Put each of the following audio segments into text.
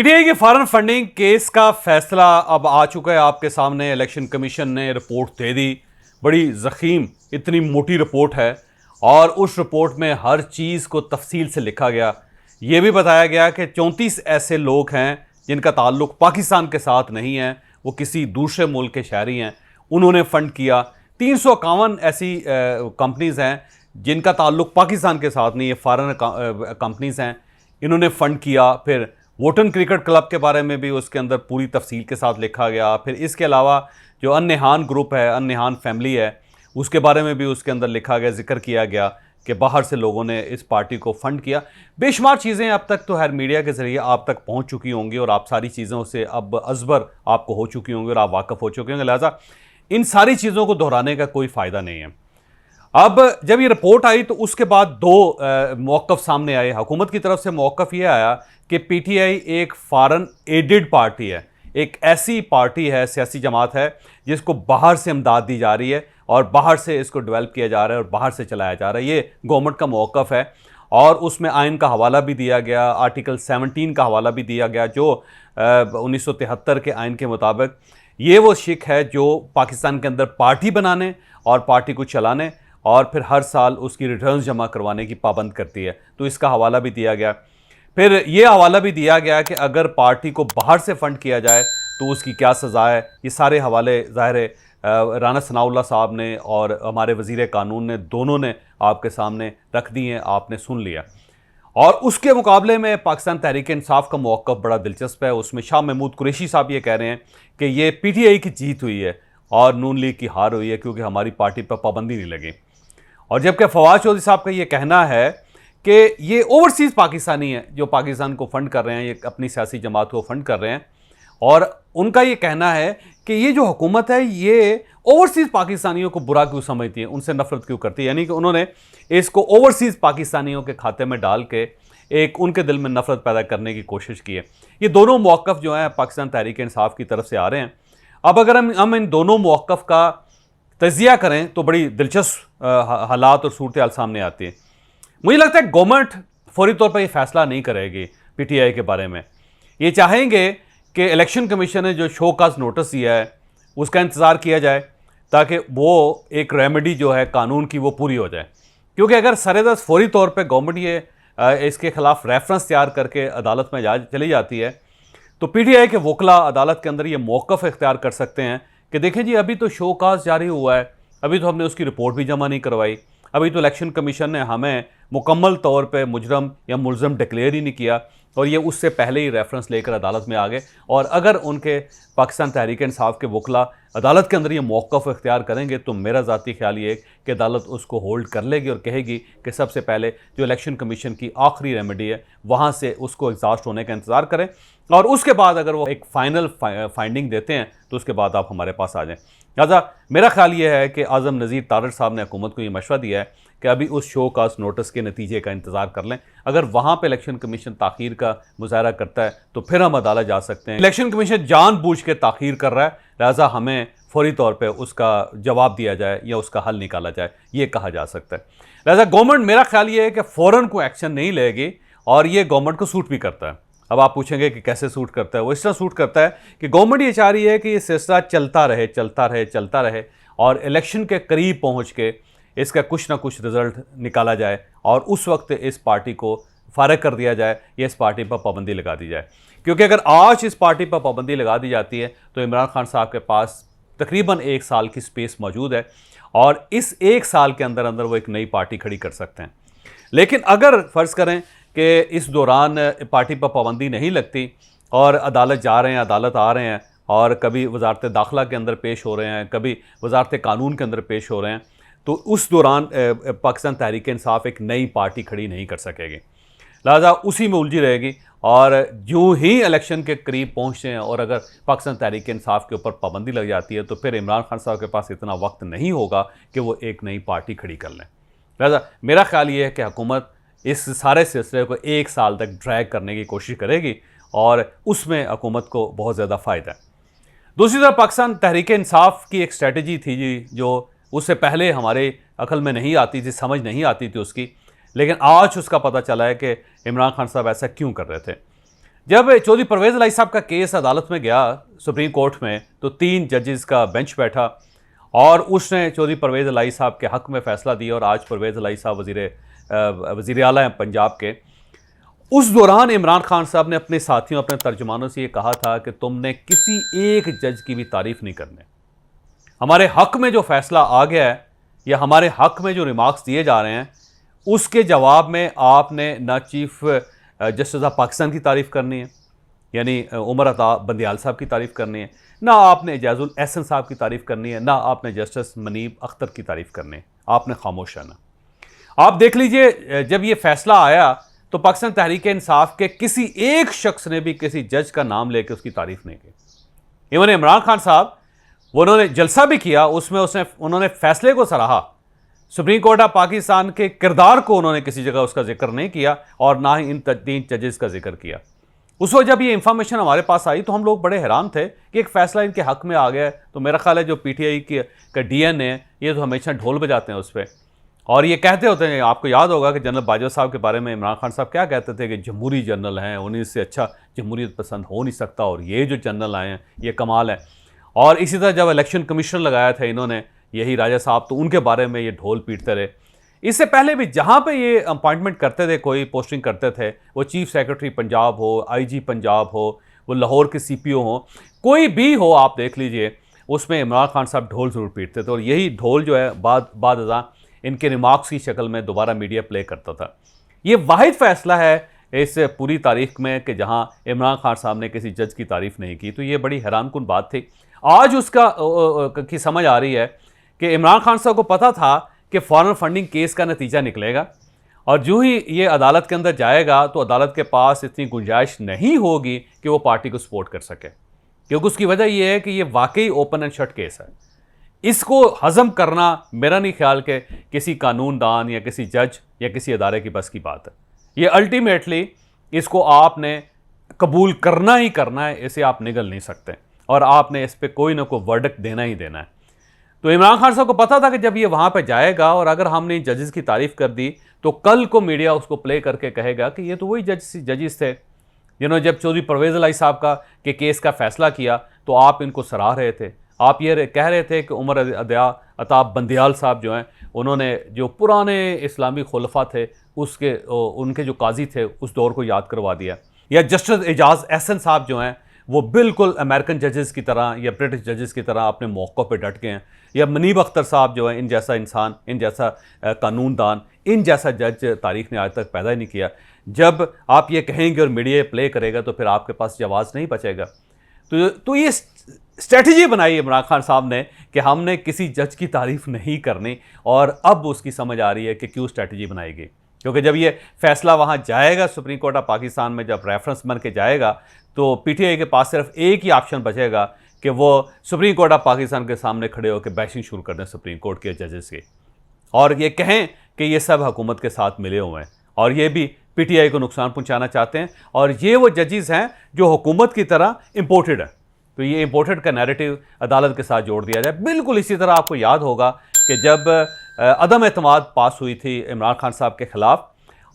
PTI के foreign funding case का फैसला अब आ चुका है आपके सामने। इलेक्शन कमीशन ने रिपोर्ट दे दी, बड़ी ज़ख़ीम इतनी मोटी रिपोर्ट है और उस रिपोर्ट में हर चीज़ को तफसील से लिखा गया। ये भी बताया गया कि 34 ऐसे लोग हैं जिनका ताल्लुक पाकिस्तान के साथ नहीं है, वो किसी दूसरे मुल्क के शहरी हैं, उन्होंने फ़ंड किया। 351 ऐसी कंपनीज़ हैं जिनका ताल्लुक पाकिस्तान के साथ नहीं है, फॉरेन कंपनीज़ हैं, इन्होंने फ़ंड किया। फिर वोटन क्रिकेट क्लब के बारे में भी उसके अंदर पूरी तफसील के साथ लिखा गया। फिर इसके अलावा जो अन्नेहान ग्रुप है, अन्नेहान फैमिली है, उसके बारे में भी उसके अंदर लिखा गया, जिक्र किया गया कि बाहर से लोगों ने इस पार्टी को फ़ंड किया। बेशुमार चीज़ें अब तक तो हर मीडिया के ज़रिए आप तक पहुंच चुकी होंगी और आप सारी चीज़ों से अब अजबर आपको हो चुकी होंगी और आप वाकफ़ हो चुके होंगे, लिहाजा इन सारी चीज़ों को दोहराने का कोई फ़ायदा नहीं है। अब जब ये रिपोर्ट आई तो उसके बाद दो मौक़िफ़ सामने आए। हुकूमत की तरफ से मौक़िफ़ ये आया कि पीटीआई एक फॉरेन एडेड पार्टी है, एक ऐसी पार्टी है, सियासी जमात है जिसको बाहर से इमदाद दी जा रही है और बाहर से इसको डेवलप किया जा रहा है और बाहर से चलाया जा रहा है। ये गवर्नमेंट का मौक़िफ़ है और उसमें आइन का हवाला भी दिया गया, आर्टिकल 17 का हवाला भी दिया गया जो 1973 के आइन के मुताबिक ये वो शिक है जो पाकिस्तान के अंदर पार्टी बनाने और पार्टी को चलाने और फिर हर साल उसकी रिटर्न्स जमा करवाने की पाबंद करती है। तो इसका हवाला भी दिया गया। फिर ये हवाला भी दिया गया कि अगर पार्टी को बाहर से फ़ंड किया जाए तो उसकी क्या सज़ा है। ये सारे हवाले ज़ाहिर है राना सनाउल्लाह साहब ने और हमारे वज़ीर कानून ने, दोनों ने आपके सामने रख दिए हैं, आपने सुन लिया। और उसके मुकाबले में पाकिस्तान तहरीक इंसाफ का मौक़िफ़ बड़ा दिलचस्प है। उसमें शाह महमूद कुरैशी साहब ये कह रहे हैं कि ये पीटीआई की जीत हुई है और नून लीग की हार हुई है क्योंकि हमारी पार्टी पर पाबंदी नहीं लगी। और जबकि फवाद चौधरी साहब का ये कहना है कि ये ओवरसीज़ पाकिस्तानी हैं जो पाकिस्तान को फ़ंड कर रहे हैं, ये अपनी सियासी जमात को फ़ंड कर रहे हैं। और उनका ये कहना है कि ये जो हुकूमत है ये ओवरसीज़ पाकिस्तानियों को बुरा क्यों समझती है, उनसे नफ़रत क्यों करती है। यानी कि उन्होंने इसको ओवरसीज़ पाकिस्तानियों के खाते में डाल के एक उनके दिल में नफ़रत पैदा करने की कोशिश की है। ये दोनों मौक़िफ़ जो हैं पाकिस्तान तहरीक इंसाफ की तरफ से आ रहे हैं। अब अगर हम इन दोनों मौक़िफ़ का तजिया करें तो बड़ी दिलचस्प हालात और सूरत हाल सामने आती है। मुझे लगता है गवर्नमेंट फौरी तौर पर यह फैसला नहीं करेगी पीटीआई के बारे में। ये चाहेंगे कि इलेक्शन कमीशन ने जो शो काज नोटिस दिया है उसका इंतज़ार किया जाए ताकि वो एक रेमेडी जो है कानून की वो पूरी हो जाए। क्योंकि अगर सरेदस्त फौरी तौर पर गवर्नमेंट ये इसके ख़िलाफ़ रेफरेंस तैयार करके अदालत में चली जाती है तो पीटीआई के वकला अदालत के अंदर ये मौक़िफ़ इख्तियार कर सकते हैं कि देखें जी, अभी तो शो काज जारी हुआ है, अभी तो हमने उसकी रिपोर्ट भी जमा नहीं करवाई, अभी तो इलेक्शन कमीशन ने हमें मुकम्मल तौर पे मुजरम या मुलज़म डिक्लेयर ही नहीं किया और ये उससे पहले ही रेफरेंस लेकर अदालत में आ गए। और अगर उनके पाकिस्तान तहरीक इंसाफ के वकला अदालत के अंदर ये मौक़िफ़ इख्तियार करेंगे तो मेरा ज़ाती ख्याल ये कि अदालत उसको होल्ड कर लेगी और कहेगी कि सबसे पहले जो इलेक्शन कमीशन की आखिरी रेमेडी है वहाँ से उसको एग्जॉस्ट होने का इंतज़ार करें और उसके बाद अगर वो एक फ़ाइनल फाइंडिंग देते हैं तो उसके बाद आप हमारे पास आ जाएं। लिहाजा मेरा ख्याल ये है कि आज़म नज़ीर तारड़ साहब ने हुकूमत को ये मशवरा दिया है कि अभी उस शो काज नोटिस के नतीजे का इंतज़ार कर लें। अगर वहाँ पे इलेक्शन कमीशन ताख़ीर का मुज़ाहरा करता है तो फिर हम अदालत जा सकते हैं। इलेक्शन कमीशन जानबूझ के ताख़ीर कर रहा है, लिहाजा हमें फौरी तौर पे उसका जवाब दिया जाए या उसका हल निकाला जाए, ये कहा जा सकता है। लिहाजा गवर्नमेंट, मेरा ख्याल ये है कि फ़ौरन कोई एक्शन नहीं लेगी और ये गवर्नमेंट को सूट भी करता है। अब आप पूछेंगे कि कैसे सूट करता है। वो इस तरह सूट करता है कि गवर्नमेंट ये चाह रही है कि ये सिलसिला चलता रहे चलता रहे चलता रहे और इलेक्शन के करीब पहुंच के इसका कुछ ना कुछ रिजल्ट निकाला जाए और उस वक्त इस पार्टी को फारग कर दिया जाए या इस पार्टी पर पाबंदी लगा दी जाए। क्योंकि अगर आज इस पार्टी पर पाबंदी लगा दी जाती है तो इमरान खान साहब के पास तकरीबन 1 साल की स्पेस मौजूद है और इस 1 साल के अंदर अंदर वो एक नई पार्टी खड़ी कर सकते हैं। लेकिन अगर फ़र्ज़ करें कि इस दौरान पार्टी पर पाबंदी नहीं लगती और अदालत जा रहे हैं, अदालत आ रहे हैं और कभी वजारत दाखिला के अंदर पेश हो रहे हैं, कभी वजारत कानून के अंदर पेश हो रहे हैं, तो उस दौरान पाकिस्तान तहरीक इंसाफ एक नई पार्टी खड़ी नहीं कर सकेगी। लिहाजा उसी में उलझी रहेगी और जो ही इलेक्शन के करीब पहुँचते हैं और अगर पाकिस्तान तहरीक इंसाफ के ऊपर पाबंदी लग जाती है तो फिर इमरान खान साहब के पास इतना वक्त नहीं होगा कि वो एक नई पार्टी खड़ी कर लें। लिहाजा मेरा ख्याल ये है कि हुकूमत इस सारे सिलसिले को 1 साल तक ड्रैग करने की कोशिश करेगी और उसमें हुकूमत को बहुत ज़्यादा फ़ायदा है। दूसरी तरफ पाकिस्तान तहरीक इंसाफ की एक स्ट्रेटजी थी जी जो उससे पहले हमारे अकल में नहीं आती थी, समझ नहीं आती थी उसकी, लेकिन आज उसका पता चला है कि इमरान खान साहब ऐसा क्यों कर रहे थे। जब चौधरी परवेज़ इलाही साहब का केस अदालत में गया सुप्रीम कोर्ट में, तो 3 जजेस का बेंच बैठा और उसने चौधरी परवेज़ इलाही साहब के हक़ में फ़ैसला दिया। और आज परवेज़ इलाही साहब वज़ीर आला हैं पंजाब के। उस दौरान इमरान खान साहब ने अपने साथियों, अपने तर्जुमानों से ये कहा था कि तुमने किसी एक जज की भी तारीफ़ नहीं करनी। हमारे हक़ में जो फ़ैसला आ गया है या हमारे हक़ में जो रिमार्क्स दिए जा रहे हैं, उसके जवाब में आपने ना चीफ जस्टिस ऑफ पाकिस्तान की तारीफ़ करनी है, यानी उमर अता बंदियाल साहब की तारीफ़ करनी है, ना आपने एजाजुल एहसन साहब की तारीफ़ करनी है, ना आपने जस्टिस मनीब अख्तर की तारीफ़ करनी है। आपने खामोश रहना। आप देख लीजिए, जब ये फ़ैसला आया तो पाकिस्तान तहरीक इंसाफ के किसी एक शख्स ने भी किसी जज का नाम लेकर उसकी तारीफ़ नहीं की। इवन इमरान खान साहब, उन्होंने जलसा भी किया, उसमें उन्होंने फ़ैसले को सराहा। सुप्रीम कोर्ट ऑफ पाकिस्तान के किरदार को उन्होंने किसी जगह उसका जिक्र नहीं किया और ना ही इन 3 जजेस का जिक्र किया। उस वक्त जब ये इंफॉर्मेशन हमारे पास आई तो हम लोग बड़े हैरान थे कि एक फ़ैसला इनके हक़ में आ गया है। तो मेरा ख्याल है जो पीटीआई का डीएन है, ये तो हमेशा ढोल बजाते हैं उस पर, और ये कहते होते हैं। आपको याद होगा कि जनरल बाजवा साहब के बारे में इमरान खान साहब क्या कहते थे कि जमहूरी जनरल हैं, उन्हीं से अच्छा जमहूरियत पसंद हो नहीं सकता, और ये जो जनरल आए हैं ये कमाल है। और इसी तरह जब इलेक्शन कमीशनर लगाया था इन्होंने, यही राजा साहब, तो उनके बारे में ये ढोल पीटते रहे। इससे पहले भी जहाँ पे ये अपॉइंटमेंट करते थे, कोई पोस्टिंग करते थे, वो चीफ सेक्रेटरी पंजाब हो, आईजी पंजाब हो, वो लाहौर के सीपीओ हो, कोई भी हो, आप देख लीजिए, उसमें इमरान खान साहब ढोल ज़रूर पीटते थे। और यही ढोल जो है बाद अज़ां इनके रिमार्क्स की शक्ल में दोबारा मीडिया प्ले करता था। ये वाहिद फ़ैसला है इस पूरी तारीख में कि जहाँ इमरान खान साहब ने किसी जज की तारीफ़ नहीं की। तो ये बड़ी हैरानकुन बात थी। आज उसका की समझ आ रही है कि इमरान खान साहब को पता था कि फॉरेन फंडिंग केस का नतीजा निकलेगा, और जो ही ये अदालत के अंदर जाएगा तो अदालत के पास इतनी गुंजाइश नहीं होगी कि वो पार्टी को सपोर्ट कर सके, क्योंकि उसकी वजह ये है कि ये वाकई ओपन एंड शट केस है। इसको हज़म करना मेरा नहीं ख्याल कि किसी कानूनदान या किसी जज या किसी अदारे की बस की बात है। ये अल्टीमेटली इसको आपने कबूल करना ही करना है, इसे आप निगल नहीं सकते, और आपने इस पर कोई ना कोई वर्डिक्ट देना ही देना है। तो इमरान खान साहब को पता था कि जब ये वहाँ पे जाएगा और अगर हमने इन जजेस की तारीफ़ कर दी तो कल को मीडिया उसको प्ले करके कहेगा कि ये तो वही जजेस थे जिन्होंने जब चौधरी परवेज़ इलाही साहब का के केस का फ़ैसला किया तो आप इनको सराह रहे थे। आप ये कह रहे थे कि उमर अता बंदियाल साहब जो हैं, उन्होंने जो पुराने इस्लामी खुलफा थे उनके जो काजी थे उस दौर को याद करवा दिया। या जस्टिस एजाज एहसन साहब जो हैं, वो बिल्कुल अमेरिकन जजेस की तरह या ब्रिटिश जजेस की तरह अपने मौक़ों पे डट गए हैं। या मनीब अख्तर साहब जो है, इन जैसा इंसान, इन जैसा कानूनदान, इन जैसा जज तारीख ने आज तक पैदा ही नहीं किया। जब आप ये कहेंगे और मीडिया प्ले करेगा तो फिर आपके पास जवाब नहीं बचेगा। तो ये स्ट्रेटजी बनाई इमरान खान साहब ने कि हमने किसी जज की तारीफ़ नहीं करनी, और अब उसकी समझ आ रही है कि क्यों स्ट्रेटजी बनाएगी। क्योंकि जब ये फैसला वहाँ जाएगा सुप्रीम कोर्ट ऑफ पाकिस्तान में, जब रेफरेंस बन के जाएगा, तो पीटीआई के पास सिर्फ एक ही ऑप्शन बचेगा कि वो सुप्रीम कोर्ट ऑफ पाकिस्तान के सामने खड़े होकर बैशिंग शुरू कर दें सुप्रीम कोर्ट के जजेस की, और ये कहें कि ये सब हुकूमत के साथ मिले हुए हैं और ये भी पीटीआई को नुकसान पहुंचाना चाहते हैं, और ये वो जजेस हैं जो हुकूमत की तरह इम्पोर्टेड है। तो ये इम्पोर्टेड का नैरेटिव अदालत के साथ जोड़ दिया जाए। बिल्कुल इसी तरह आपको याद होगा कि जब अदम एतमाद पास हुई थी इमरान खान साहब के ख़िलाफ़,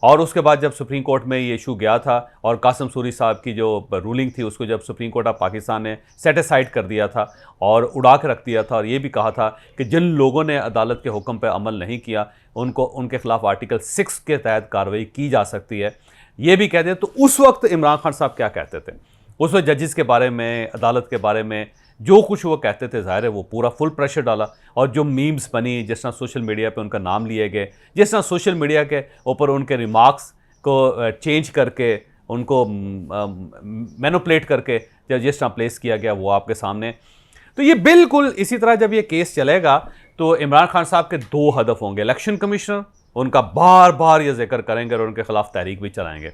और उसके बाद जब सुप्रीम कोर्ट में ये इशू गया था और कासिम सूरी साहब की जो रूलिंग थी उसको जब सुप्रीम कोर्ट ऑफ पाकिस्तान ने सेटिसाइड कर दिया था और उड़ा के रख दिया था, और ये भी कहा था कि जिन लोगों ने अदालत के हुक्म पर अमल नहीं किया उनके ख़िलाफ़ आर्टिकल 6 के तहत कार्रवाई की जा सकती है, ये भी कह दिया। तो उस वक्त इमरान खान साहब क्या कहते थे? उस वक्त जजेस के बारे में, अदालत के बारे में जो कुछ वो कहते थे, ज़ाहिर है वो पूरा फुल प्रेशर डाला। और जो मीम्स बनी, जिस तरह सोशल मीडिया पे उनका नाम लिए गए, जिस तरह सोशल मीडिया के ऊपर उनके रिमार्क्स को चेंज करके, उनको मैनिपुलेट करके जिस तरह प्लेस किया गया, वो आपके सामने। तो ये बिल्कुल इसी तरह जब ये केस चलेगा तो इमरान खान साहब के 2 हदफ होंगे। इलेक्शन कमिश्नर उनका बार बार ये जिक्र करेंगे और उनके खिलाफ तहरीक भी चलाएंगे,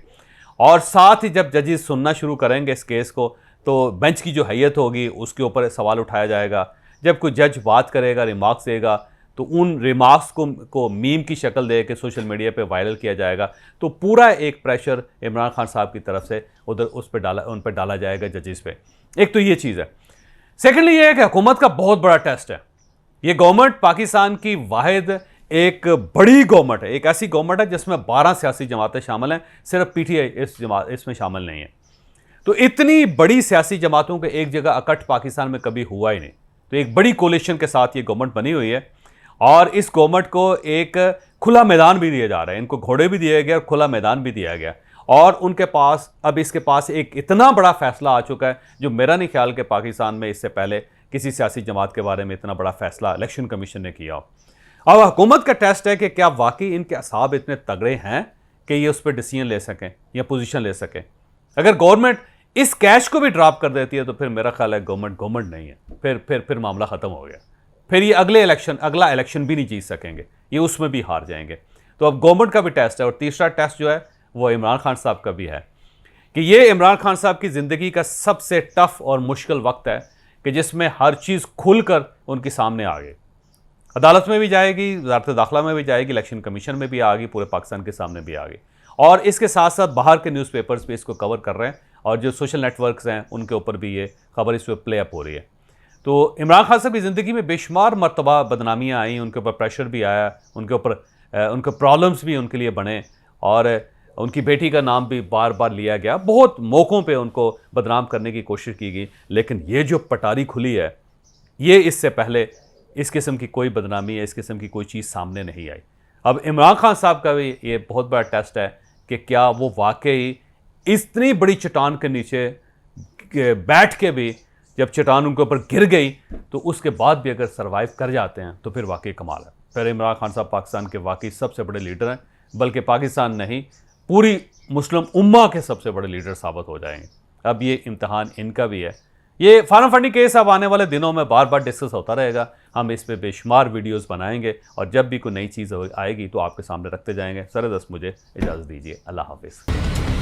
और साथ ही जब जजेस सुनना शुरू करेंगे इस केस को तो बेंच की जो हैयत होगी उसके ऊपर सवाल उठाया जाएगा। जब कोई जज बात करेगा, रिमार्क्स देगा, तो उन रिमार्क्स को मीम की शक्ल दे के सोशल मीडिया पे वायरल किया जाएगा। तो पूरा एक प्रेशर इमरान खान साहब की तरफ से उन पर डाला जाएगा जजेस पे। एक तो ये चीज़ है। सेकेंडली ये है कि हुकूमत का बहुत बड़ा टेस्ट है। ये गवर्नमेंट पाकिस्तान की वाहिद एक बड़ी गवर्नमेंट है, एक ऐसी गवर्नमेंट है जिसमें 12 सियासी जमातें शामिल हैं, सिर्फ पीटीआई इसमें शामिल नहीं है। तो इतनी बड़ी सियासी जमातों के एक जगह इकट्ठ पाकिस्तान में कभी हुआ ही नहीं। तो एक बड़ी कोलिशन के साथ ये गवर्नमेंट बनी हुई है और इस गवर्नमेंट को एक खुला मैदान भी दिया जा रहा है, इनको घोड़े भी दिए गए और खुला मैदान भी दिया गया और उनके पास अब इसके पास एक इतना बड़ा फैसला आ चुका है जो मेरा नहीं ख्याल कि पाकिस्तान में इससे पहले किसी सियासी जमात के बारे में इतना बड़ा फैसला इलेक्शन कमीशन ने किया हो। अब हुकूमत का टेस्ट है कि क्या वाकई इनके असाब इतने तगड़े हैं कि ये उस पर डिसीजन ले सकें या पोजीशन ले सकें। अगर गवर्नमेंट इस कैश को भी ड्रॉप कर देती है तो फिर मेरा ख्याल है गवर्नमेंट नहीं है, फिर मामला ख़त्म हो गया। फिर ये अगला इलेक्शन भी नहीं जीत सकेंगे, ये उसमें भी हार जाएंगे। तो अब गवर्नमेंट का भी टेस्ट है और तीसरा टेस्ट जो है वो इमरान खान साहब का भी है कि ये इमरान खान साहब की ज़िंदगी का सबसे टफ और मुश्किल वक्त है कि जिसमें हर चीज़ खुलकर उनके सामने आ गई। अदालत में भी जाएगी, वज़ारत दाखिला में भी जाएगी, इलेक्शन कमीशन में भी आ गई, पूरे पाकिस्तान के सामने भी आ गई और इसके साथ साथ बाहर के न्यूज़पेपर्स भी इसको कवर कर रहे हैं और जो सोशल नेटवर्क्स हैं उनके ऊपर भी ये खबर इस पर प्ले अप हो रही है। तो इमरान खान साहब की ज़िंदगी में बेशुमार मरतबा बदनामियाँ आई, उनके ऊपर प्रेशर भी आया, उनके प्रॉब्लम्स भी उनके लिए बने और उनकी बेटी का नाम भी बार बार लिया गया, बहुत मौक़ों पे उनको बदनाम करने की कोशिश की गई। लेकिन ये जो पटारी खुली है ये इससे पहले इस किस्म की कोई बदनामी या इस किस्म की कोई चीज़ सामने नहीं आई। अब इमरान खान साहब का भी ये बहुत बड़ा टेस्ट है कि क्या वो वाकई इतनी बड़ी चट्टान के नीचे बैठ के भी जब चट्टान उनके ऊपर गिर गई तो उसके बाद भी अगर सर्वाइव कर जाते हैं तो फिर वाकई कमाल है। फिर इमरान खान साहब पाकिस्तान के वाकई सबसे बड़े लीडर हैं, बल्कि पाकिस्तान नहीं पूरी मुस्लिम उम्मा के सबसे बड़े लीडर साबित हो जाएंगे। अब ये इम्तहान इनका भी है। ये फार्म फंडिंग केस अब आने वाले दिनों में बार बार डिस्कस होता रहेगा, हम इस पे बेशुमार वीडियोस बनाएंगे और जब भी कोई नई चीज़ आएगी तो आपके सामने रखते जाएंगे। सर दस मुझे इजाज़त दीजिए, अल्लाह हाफिज़।